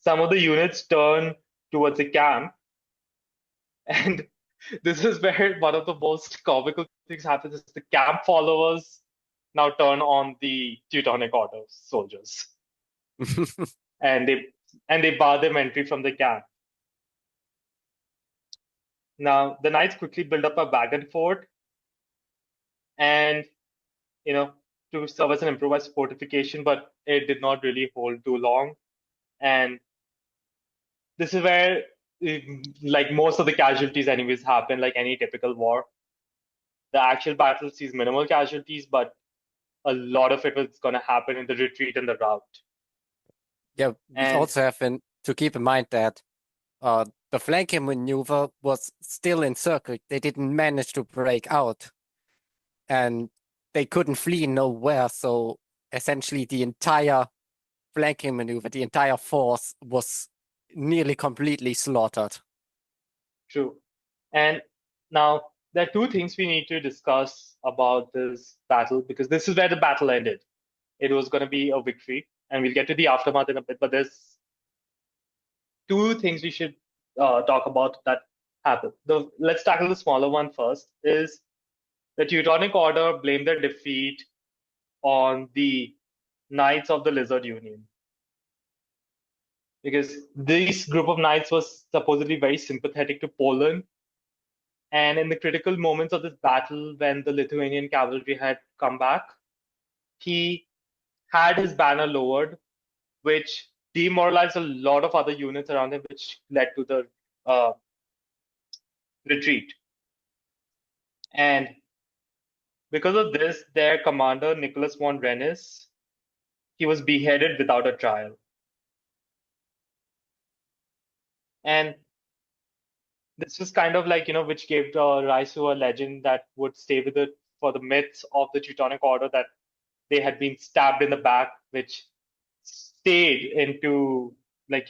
some of the units turn towards the camp, and this is where one of the most comical things happens: is the camp followers now turn on the Teutonic Order soldiers, and they bar them entry from the camp. Now the knights quickly build up a wagon fort, and to serve as an improvised fortification, but it did not really hold too long. And this is where, like, most of the casualties anyways happen, like any typical war. The actual battle sees minimal casualties, but a lot of it was going to happen in the retreat and the rout. Yeah, we also have to keep in mind that the flanking maneuver was still encircled. They didn't manage to break out, and they couldn't flee nowhere. So essentially, the entire flanking maneuver, the entire force, was nearly completely slaughtered. True. And now there are two things we need to discuss about this battle, because this is where the battle ended. It was going to be a victory, and we'll get to the aftermath in a bit, but there's two things we should talk about that happened. Let's tackle the smaller one first. Is the Teutonic Order blamed their defeat on the Knights of the Lizard Union, because this group of knights was supposedly very sympathetic to Poland. And in the critical moments of this battle, when the Lithuanian cavalry had come back, he had his banner lowered, which demoralized a lot of other units around him, which led to the retreat. And because of this, their commander, Nicholas von Rennes, he was beheaded without a trial. And this was kind of like, which gave rise to a legend that would stay with it for the myths of the Teutonic Order, that they had been stabbed in the back, which stayed into, like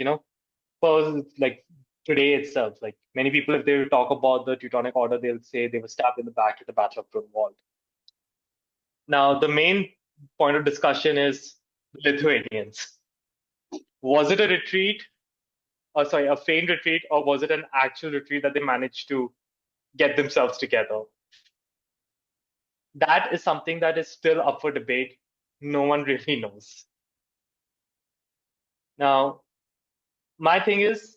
today itself. Like, many people, if they talk about the Teutonic Order, they'll say they were stabbed in the back at the Battle of Grunwald. Now, the main point of discussion is Lithuanians. Was it a retreat? A feigned retreat, or was it an actual retreat that they managed to get themselves together? That is something that is still up for debate. No one really knows. Now, my thing is,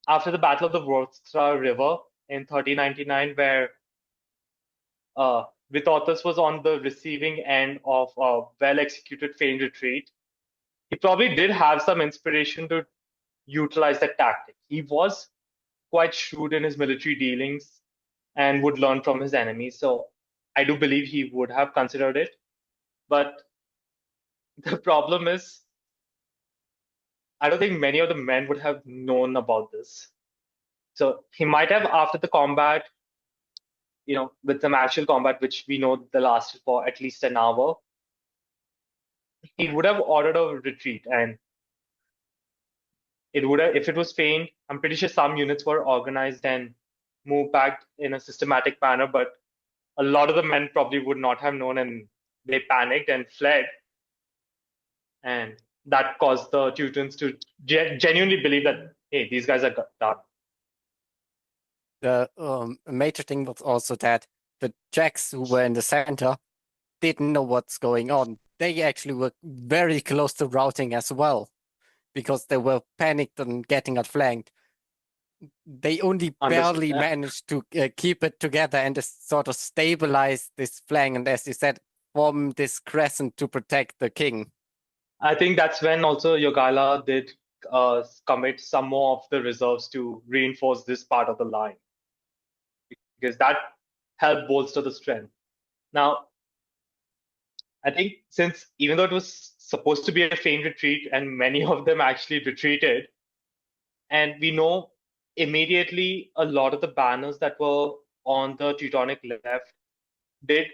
after the Battle of the Vorskla River in 1399, where Vytautas was on the receiving end of a well-executed feigned retreat, he probably did have some inspiration to utilize that tactic. He was quite shrewd in his military dealings and would learn from his enemies. So I do believe he would have considered it. But the problem is, I don't think many of the men would have known about this. So he might have, after the combat, with some actual combat, which we know the lasted for at least an hour, he would have ordered a retreat, and it would have, if it was feigned, I'm pretty sure some units were organized and moved back in a systematic manner, but a lot of the men probably would not have known, and they panicked and fled. And that caused the Teutons to genuinely believe that, hey, these guys are done. The major thing was also that the Czechs who were in the center didn't know what's going on. They actually were very close to routing as well, because they were panicked and getting outflanked. They only barely managed to keep it together and just sort of stabilize this flank, and as you said, form this crescent to protect the king. I think that's when also Jagiełło did commit some more of the reserves to reinforce this part of the line, because that helped bolster the strength. Now, I think, since even though it was supposed to be a feigned retreat and many of them actually retreated, and we know immediately a lot of the banners that were on the Teutonic left did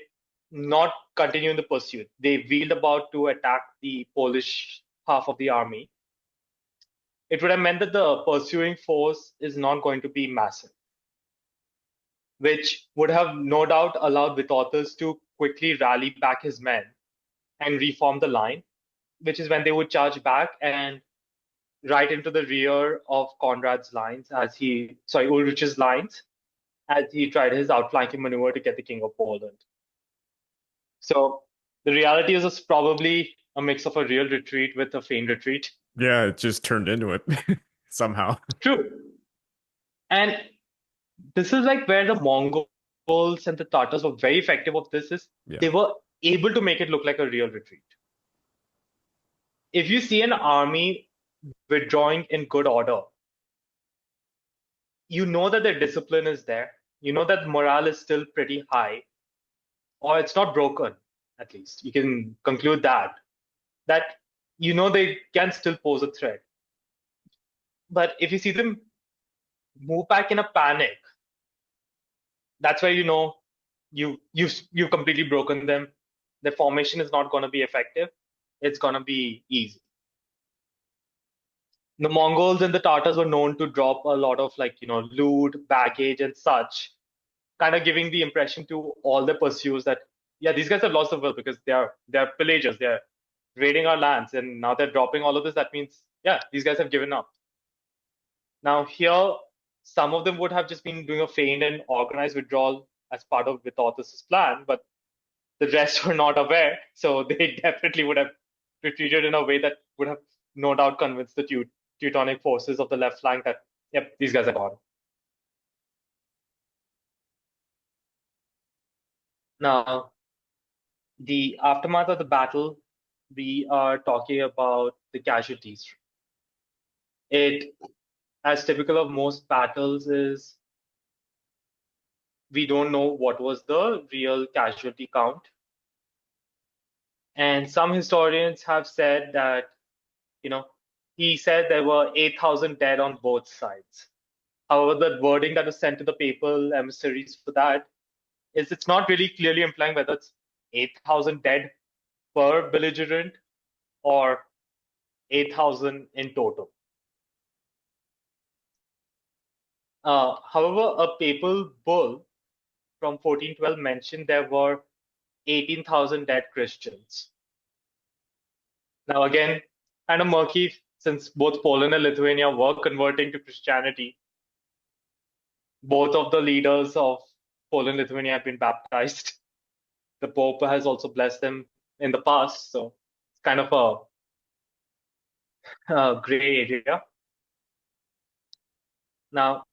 not continue in the pursuit. They wheeled about to attack the Polish half of the army. It would have meant that the pursuing force is not going to be massive, which would have no doubt allowed Vytautas to quickly rally back his men and reform the line, which is when they would charge back. And right into the rear of Conrad's lines Ulrich's lines, as he tried his outflanking maneuver to get the King of Poland. So the reality is it's probably a mix of a real retreat with a feigned retreat. Yeah, it just turned into it somehow. True. And this is like where the Mongols and the Tatars were very effective of this is they were able to make it look like a real retreat. If you see an army withdrawing in good order, you know that their discipline is there. You know that morale is still pretty high, or it's not broken, at least. You can conclude that you know they can still pose a threat. But if you see them move back in a panic, that's where you know you've completely broken them. The formation is not going to be effective. It's going to be easy. The Mongols and the Tatars were known to drop a lot of loot, baggage, and such, kind of giving the impression to all the pursuers that these guys have lost the will because they're pillagers, they're raiding our lands, and now they're dropping all of this. That means these guys have given up. Now here, some of them would have just been doing a feigned and organized withdrawal as part of Vytautas' plan, but the rest were not aware, so they definitely would have retreated in a way that would have no doubt convinced the Teutonic forces of the left flank that, these guys are gone. Now, the aftermath of the battle, we are talking about the casualties. It, as typical of most battles, is we don't know what was the real casualty count. And some historians have said that, he said there were 8,000 dead on both sides. However, the wording that was sent to the papal emissaries for that is it's not really clearly implying whether it's 8,000 dead per belligerent or 8,000 in total. However, a papal bull from 1412 mentioned there were 18,000 dead Christians. Now, again, kind of murky, since both Poland and Lithuania were converting to Christianity. Both of the leaders of Poland and Lithuania have been baptized. The Pope has also blessed them in the past, so it's kind of a gray area. Now,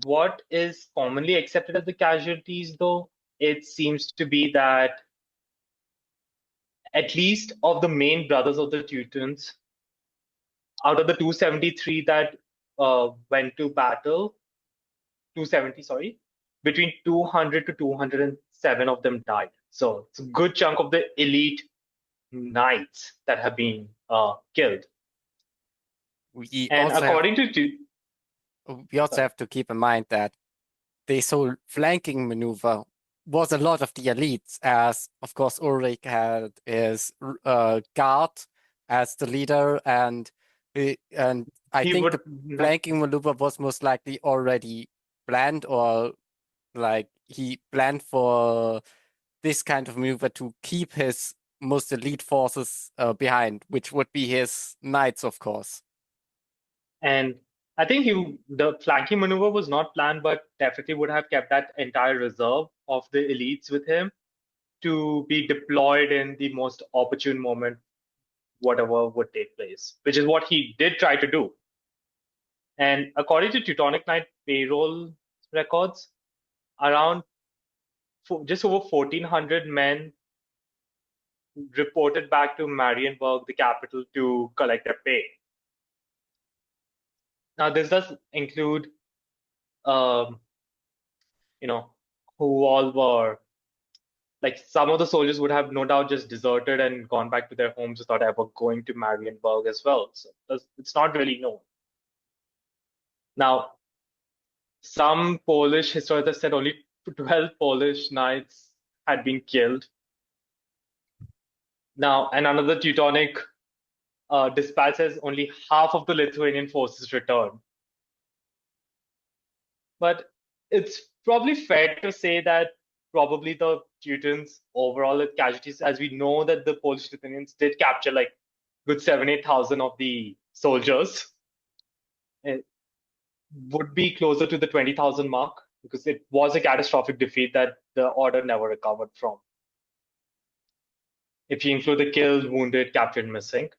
what is commonly accepted as the casualties, though, it seems to be that at least of the main brothers of the Teutons, out of the 273 that went to battle, 270, sorry, between 200 to 207 of them died. So it's a good chunk of the elite knights that have been killed. We also have to keep in mind that this whole flanking maneuver was a lot of the elites, as of course Ulrich had his guard as the leader, and I think the flanking maneuver was most likely already planned, or like he planned for this kind of maneuver to keep his most elite forces behind, which would be his knights, of course. And I think the flanking maneuver was not planned, but definitely would have kept that entire reserve of the elites with him to be deployed in the most opportune moment, whatever would take place, which is what he did try to do. And according to Teutonic Knight payroll records, around just over 1,400 men reported back to Marienburg, the capital, to collect their pay. Now, this does include, who all were, like, some of the soldiers would have no doubt just deserted and gone back to their homes without ever going to Marienburg as well. So it's not really known. Now, some Polish historians have said only 12 Polish knights had been killed. Now, and another Teutonic dispatch says only half of the Lithuanian forces returned. But it's probably fair to say that probably the Teutons overall casualties, as we know that the Polish-Lithuanians did capture like good 7,000-8,000 of the soldiers. It would be closer to the 20,000 mark because it was a catastrophic defeat that the order never recovered from. If you include the killed, wounded, captured, missing.